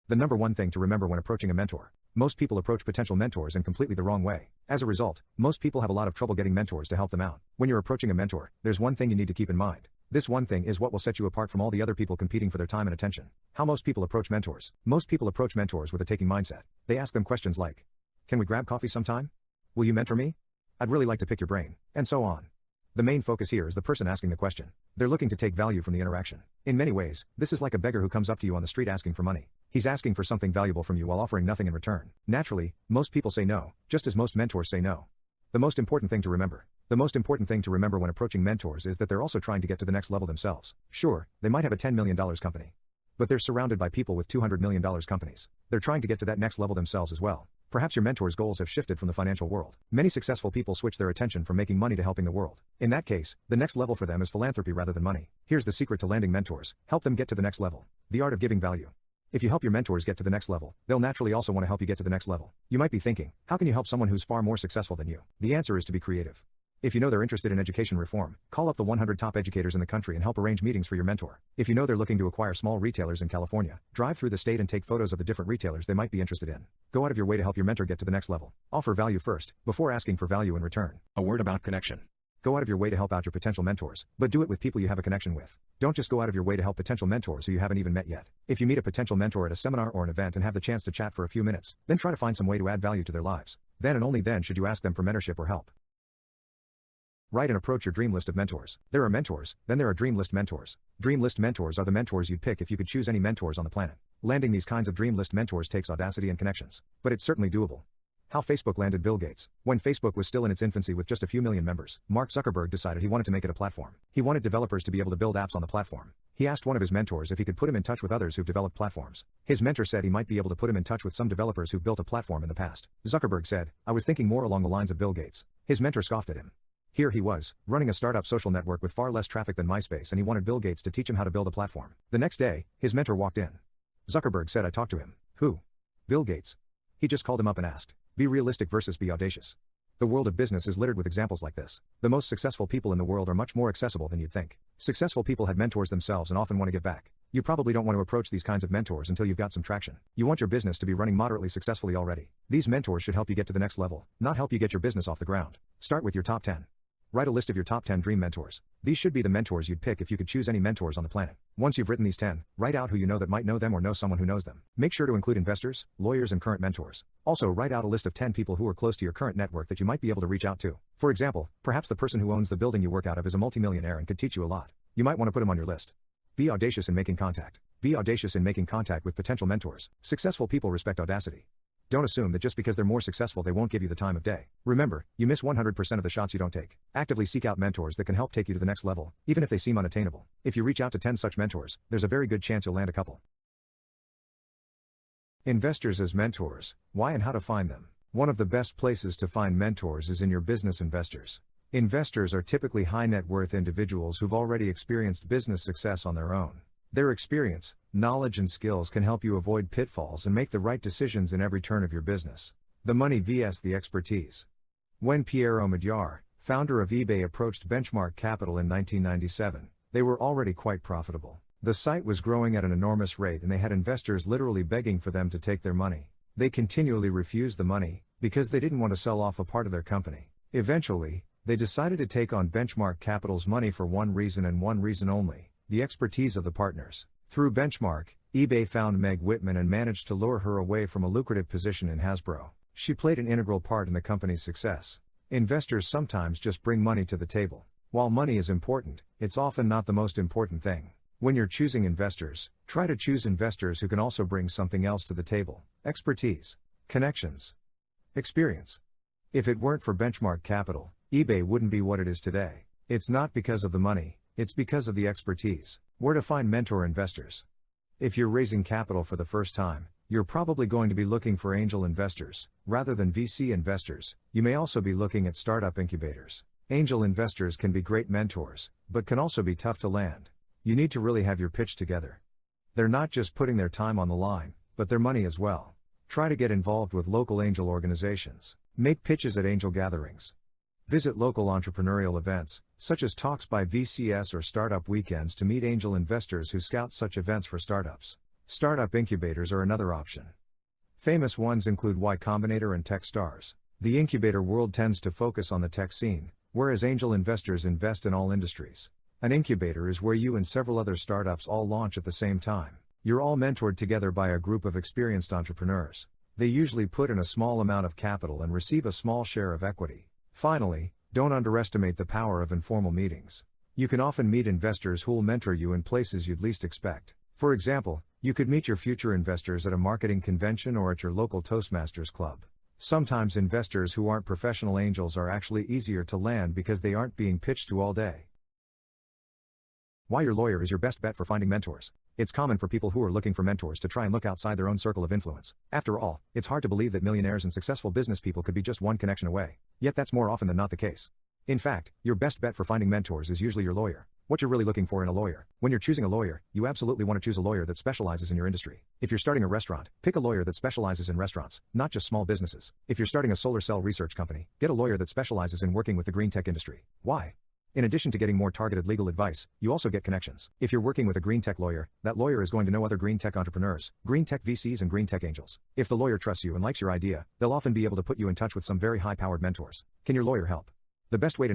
The number one thing to remember when approaching a mentor. Most people approach potential mentors in completely the wrong way. As a result, most people have a lot of trouble getting mentors to help them out. When you're approaching a mentor, there's one thing you need to keep in mind. This one thing is what will set you apart from all the other people competing for their time and attention. How most people approach mentors. Most people approach mentors with a taking mindset. They ask them questions like, "Can we grab coffee sometime? Will you mentor me? I'd really like to pick your brain," and so on. The main focus here is the person asking the question. They're looking to take value from the interaction. In many ways, this is like a beggar who comes up to you on the street asking for money. He's asking for something valuable from you while offering nothing in return. Naturally, most people say no, just as most mentors say no. The most important thing to remember when approaching mentors is that they're also trying to get to the next level themselves. Sure, they might have a $10 million company, but they're surrounded by people with $200 million companies. They're trying to get to that next level themselves as well. Perhaps your mentor's goals have shifted from the financial world. Many successful people switch their attention from making money to helping the world. In that case, the next level for them is philanthropy rather than money. Here's the secret to landing mentors. Help them get to the next level. The art of giving value. If you help your mentors get to the next level, they'll naturally also want to help you get to the next level. You might be thinking, how can you help someone who's far more successful than you? The answer is to be creative. If you know they're interested in education reform, call up the 100 top educators in the country and help arrange meetings for your mentor. If you know they're looking to acquire small retailers in California, drive through the state and take photos of the different retailers they might be interested in. Go out of your way to help your mentor get to the next level. Offer value first, before asking for value in return. A word about connection. Go out of your way to help out your potential mentors, but do it with people you have a connection with. Don't just go out of your way to help potential mentors who you haven't even met yet. If you meet a potential mentor at a seminar or an event and have the chance to chat for a few minutes, then try to find some way to add value to their lives. Then and only then should you ask them for mentorship or help. Write and approach your dream list of mentors. There are mentors, then there are dream list mentors. Dream list mentors are the mentors you'd pick if you could choose any mentors on the planet. Landing these kinds of dream list mentors takes audacity and connections, but it's certainly doable. How Facebook landed Bill Gates. When Facebook was still in its infancy with just a few million members, Mark Zuckerberg decided he wanted to make it a platform. He wanted developers to be able to build apps on the platform. He asked one of his mentors if he could put him in touch with others who've developed platforms. His mentor said he might be able to put him in touch with some developers who've built a platform in the past. Zuckerberg said, "I was thinking more along the lines of Bill Gates." His mentor scoffed at him. Here he was, running a startup social network with far less traffic than MySpace, and he wanted Bill Gates to teach him how to build a platform. The next day, his mentor walked in. Zuckerberg said, "I talked to him." "Who?" "Bill Gates." He just called him up and asked. Be realistic versus be audacious. The world of business is littered with examples like this. The most successful people in the world are much more accessible than you'd think. Successful people had mentors themselves and often want to give back. You probably don't want to approach these kinds of mentors until you've got some traction. You want your business to be running moderately successfully already. These mentors should help you get to the next level, not help you get your business off the ground. Start with your top 10. Write a list of your top 10 dream mentors. These should be the mentors you'd pick if you could choose any mentors on the planet. Once you've written these 10, write out who you know that might know them or know someone who knows them. Make sure to include investors, lawyers, and current mentors. Also, write out a list of 10 people who are close to your current network that you might be able to reach out to. For example, perhaps the person who owns the building you work out of is a multimillionaire and could teach you a lot. You might want to put him on your list. Be audacious in making contact. Be audacious in making contact with potential mentors. Successful people respect audacity. Don't assume that just because they're more successful they won't give you the time of day. Remember, you miss 100% of the shots you don't take. Actively seek out mentors that can help take you to the next level, even if they seem unattainable. If you reach out to 10 such mentors, there's a very good chance you'll land a couple. Investors as mentors. Why and how to find them. One of the best places to find mentors is in your business investors. Investors are typically high net worth individuals who've already experienced business success on their own. Their experience, knowledge, and skills can help you avoid pitfalls and make the right decisions in every turn of your business. The money vs. the expertise. When Pierre Omidyar, founder of eBay, approached Benchmark Capital in 1997, they were already quite profitable. The site was growing at an enormous rate and they had investors literally begging for them to take their money. They continually refused the money, because they didn't want to sell off a part of their company. Eventually, they decided to take on Benchmark Capital's money for one reason and one reason only: the expertise of the partners. Through Benchmark, eBay found Meg Whitman and managed to lure her away from a lucrative position in Hasbro. She played an integral part in the company's success. Investors sometimes just bring money to the table. While money is important, it's often not the most important thing. When you're choosing investors, try to choose investors who can also bring something else to the table: expertise, connections, experience. If it weren't for Benchmark Capital, eBay wouldn't be what it is today. It's not because of the money, it's because of the expertise. Where to find mentor investors. If you're raising capital for the first time, you're probably going to be looking for angel investors, rather than VC investors. You may also be looking at startup incubators. Angel investors can be great mentors, but can also be tough to land. You need to really have your pitch together. They're not just putting their time on the line, but their money as well. Try to get involved with local angel organizations. Make pitches at angel gatherings. Visit local entrepreneurial events, such as talks by VCS or startup weekends, to meet angel investors who scout such events for startups. Startup incubators are another option. Famous ones include Y Combinator and Techstars. The incubator world tends to focus on the tech scene, whereas angel investors invest in all industries. An incubator is where you and several other startups all launch at the same time. You're all mentored together by a group of experienced entrepreneurs. They usually put in a small amount of capital and receive a small share of equity. Finally, don't underestimate the power of informal meetings. You can often meet investors who'll mentor you in places you'd least expect. For example, you could meet your future investors at a marketing convention or at your local Toastmasters club. Sometimes investors who aren't professional angels are actually easier to land because they aren't being pitched to all day. Why your lawyer is your best bet for finding mentors. It's common for people who are looking for mentors to try and look outside their own circle of influence. After all, it's hard to believe that millionaires and successful business people could be just one connection away. Yet that's more often than not the case. In fact, your best bet for finding mentors is usually your lawyer. What you're really looking for in a lawyer. When you're choosing a lawyer, you absolutely want to choose a lawyer that specializes in your industry. If you're starting a restaurant, pick a lawyer that specializes in restaurants, not just small businesses. If you're starting a solar cell research company, get a lawyer that specializes in working with the green tech industry. Why? In addition to getting more targeted legal advice, you also get connections. If you're working with a green tech lawyer, that lawyer is going to know other green tech entrepreneurs, green tech VCs and green tech angels. If the lawyer trusts you and likes your idea, they'll often be able to put you in touch with some very high-powered mentors. Can your lawyer help? The best way to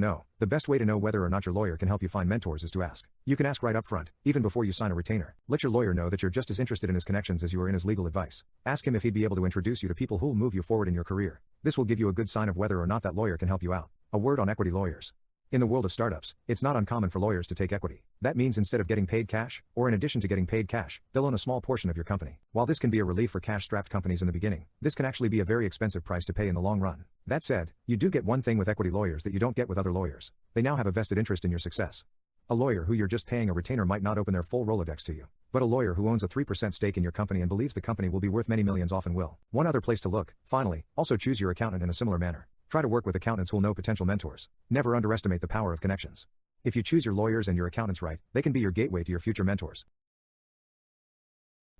know whether or not your lawyer can help you find mentors is to ask. You can ask right up front, even before you sign a retainer. Let your lawyer know that you're just as interested in his connections as you are in his legal advice. Ask him if he'd be able to introduce you to people who'll move you forward in your career. This will give you a good sign of whether or not that lawyer can help you out. A word on equity lawyers. In the world of startups, it's not uncommon for lawyers to take equity. That means instead of getting paid cash, or in addition to getting paid cash, they'll own a small portion of your company. While this can be a relief for cash-strapped companies in the beginning, this can actually be a very expensive price to pay in the long run. That said, you do get one thing with equity lawyers that you don't get with other lawyers. They now have a vested interest in your success. A lawyer who you're just paying a retainer might not open their full Rolodex to you. But a lawyer who owns a 3% stake in your company and believes the company will be worth many millions often will. One other place to look, finally, also choose your accountant in a similar manner. Try to work with accountants who'll know potential mentors. Never underestimate the power of connections. If you choose your lawyers and your accountants right, they can be your gateway to your future mentors.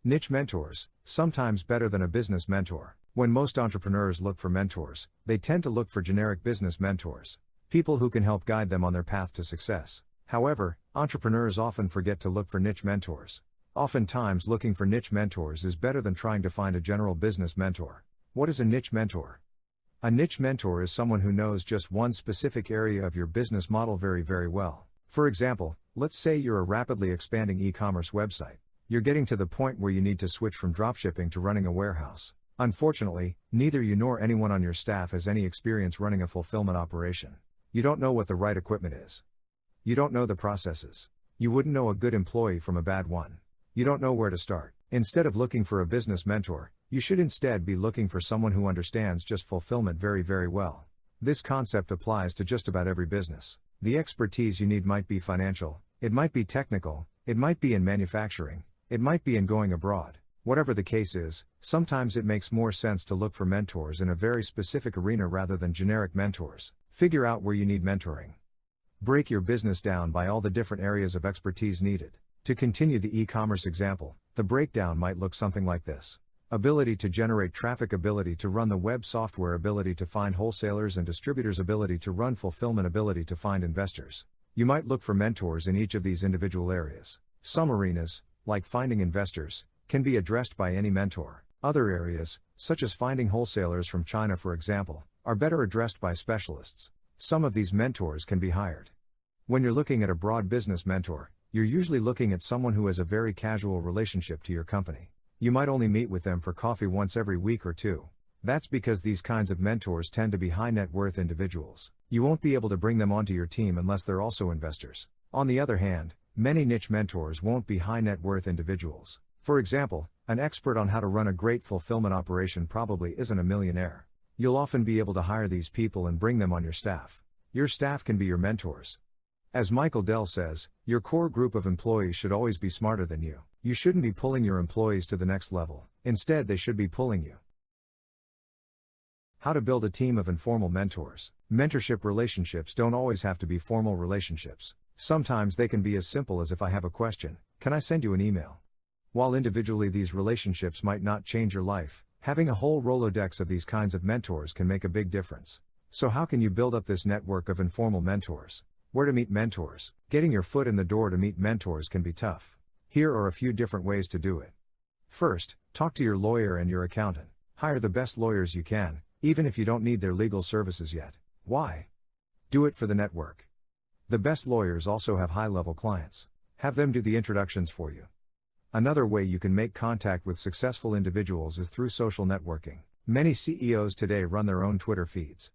Niche mentors, sometimes better than a business mentor. When most entrepreneurs look for mentors, they tend to look for generic business mentors, people who can help guide them on their path to success. However, entrepreneurs often forget to look for niche mentors. Oftentimes, looking for niche mentors is better than trying to find a general business mentor. What is a niche mentor? A niche mentor is someone who knows just one specific area of your business model very, very well. For example, let's say you're a rapidly expanding e-commerce website. You're getting to the point where you need to switch from dropshipping to running a warehouse. Unfortunately, neither you nor anyone on your staff has any experience running a fulfillment operation. You don't know what the right equipment is. You don't know the processes. You wouldn't know a good employee from a bad one. You don't know where to start. Instead of looking for a business mentor, you should instead be looking for someone who understands just fulfillment very, very well. This concept applies to just about every business. The expertise you need might be financial, it might be technical, it might be in manufacturing, it might be in going abroad. Whatever the case is, sometimes it makes more sense to look for mentors in a very specific arena rather than generic mentors. Figure out where you need mentoring. Break your business down by all the different areas of expertise needed. To continue the e-commerce example, the breakdown might look something like this. Ability to generate traffic, ability to run the web software, ability to find wholesalers and distributors, ability to run fulfillment, ability to find investors. You might look for mentors in each of these individual areas. Some arenas, like finding investors, can be addressed by any mentor. Other areas, such as finding wholesalers from China for example, are better addressed by specialists. Some of these mentors can be hired. When you're looking at a broad business mentor, you're usually looking at someone who has a very casual relationship to your company. You might only meet with them for coffee once every week or two. That's because these kinds of mentors tend to be high net worth individuals. You won't be able to bring them onto your team unless they're also investors. On the other hand, many niche mentors won't be high net worth individuals. For example, an expert on how to run a great fulfillment operation probably isn't a millionaire. You'll often be able to hire these people and bring them on your staff. Your staff can be your mentors. As Michael Dell says, your core group of employees should always be smarter than you. You shouldn't be pulling your employees to the next level. Instead, they should be pulling you. How to build a team of informal mentors. Mentorship relationships don't always have to be formal relationships. Sometimes they can be as simple as, if I have a question, can I send you an email? While individually these relationships might not change your life, having a whole Rolodex of these kinds of mentors can make a big difference. So how can you build up this network of informal mentors? Where to meet mentors? Getting your foot in the door to meet mentors can be tough. Here are a few different ways to do it. First, talk to your lawyer and your accountant. Hire the best lawyers you can, even if you don't need their legal services yet. Why? Do it for the network. The best lawyers also have high-level clients. Have them do the introductions for you. Another way you can make contact with successful individuals is through social networking. Many CEOs today run their own Twitter feeds.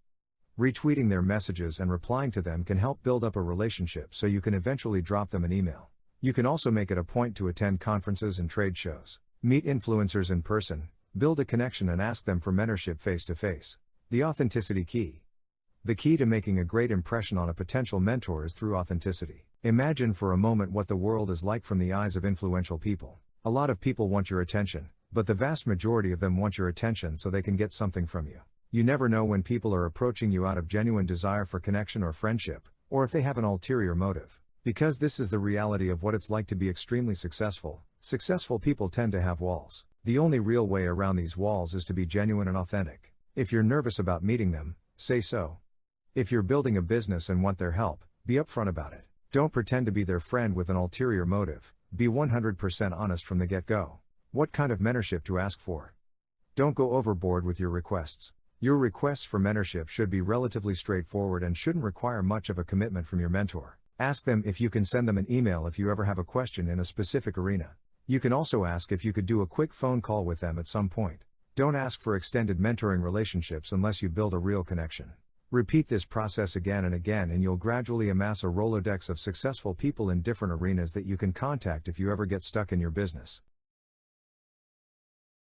Retweeting their messages and replying to them can help build up a relationship so you can eventually drop them an email. You can also make it a point to attend conferences and trade shows. Meet influencers in person, build a connection and ask them for mentorship face-to-face. The authenticity key. The key to making a great impression on a potential mentor is through authenticity. Imagine for a moment what the world is like from the eyes of influential people. A lot of people want your attention, but the vast majority of them want your attention so they can get something from you. You never know when people are approaching you out of genuine desire for connection or friendship, or if they have an ulterior motive. Because this is the reality of what it's like to be extremely successful. Successful people tend to have walls. The only real way around these walls is to be genuine and authentic. If you're nervous about meeting them, say so. If you're building a business and want their help, be upfront about it. Don't pretend to be their friend with an ulterior motive. Be 100% honest from the get-go. What kind of mentorship to ask for? Don't go overboard with your requests. Your requests for mentorship should be relatively straightforward and shouldn't require much of a commitment from your mentor. Ask them if you can send them an email if you ever have a question in a specific arena. You can also ask if you could do a quick phone call with them at some point. Don't ask for extended mentoring relationships unless you build a real connection. Repeat this process again and again and you'll gradually amass a Rolodex of successful people in different arenas that you can contact if you ever get stuck in your business.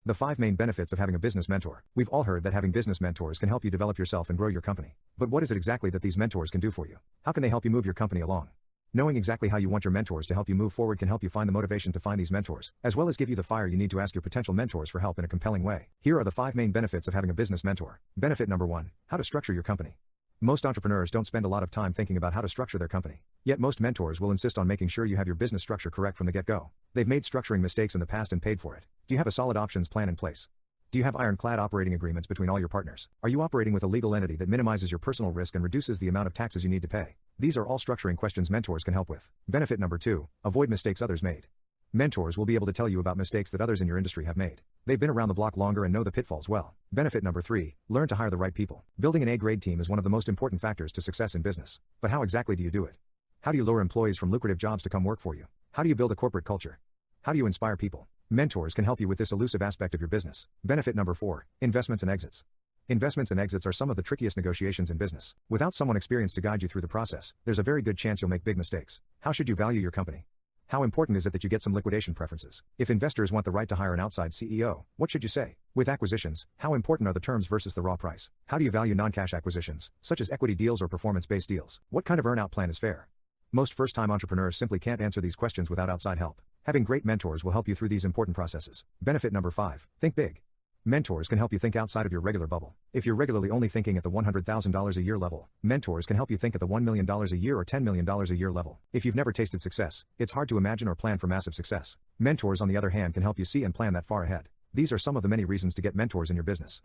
The 5 main benefits of having a business mentor. We've all heard that having business mentors can help you develop yourself and grow your company. But what is it exactly that these mentors can do for you? How can they help you move your company along? Knowing exactly how you want your mentors to help you move forward can help you find the motivation to find these mentors, as well as give you the fire you need to ask your potential mentors for help in a compelling way. Here are the 5 main benefits of having a business mentor. Benefit number 1, how to structure your company. Most entrepreneurs don't spend a lot of time thinking about how to structure their company. Yet most mentors will insist on making sure you have your business structure correct from the get-go. They've made structuring mistakes in the past and paid for it. Do you have a solid options plan in place? Do you have ironclad operating agreements between all your partners? Are you operating with a legal entity that minimizes your personal risk and reduces the amount of taxes you need to pay? These are all structuring questions mentors can help with. Benefit number 2, avoid mistakes others made. Mentors will be able to tell you about mistakes that others in your industry have made. They've been around the block longer and know the pitfalls well. Benefit number 3, learn to hire the right people. Building an A-grade team is one of the most important factors to success in business. But how exactly do you do it? How do you lure employees from lucrative jobs to come work for you? How do you build a corporate culture? How do you inspire people? Mentors can help you with this elusive aspect of your business. Benefit number 4, investments and exits. Investments and exits are some of the trickiest negotiations in business. Without someone experienced to guide you through the process, there's a very good chance you'll make big mistakes. How should you value your company? How important is it that you get some liquidation preferences? If investors want the right to hire an outside CEO, what should you say? With acquisitions, how important are the terms versus the raw price? How do you value non-cash acquisitions, such as equity deals or performance-based deals? What kind of earn-out plan is fair? Most first-time entrepreneurs simply can't answer these questions without outside help. Having great mentors will help you through these important processes. Benefit number 5, think big. Mentors can help you think outside of your regular bubble. If you're regularly only thinking at the $100,000 a year level, mentors can help you think at the $1 million a year or $10 million a year level. If you've never tasted success, it's hard to imagine or plan for massive success. Mentors, on the other hand, can help you see and plan that far ahead. These are some of the many reasons to get mentors in your business.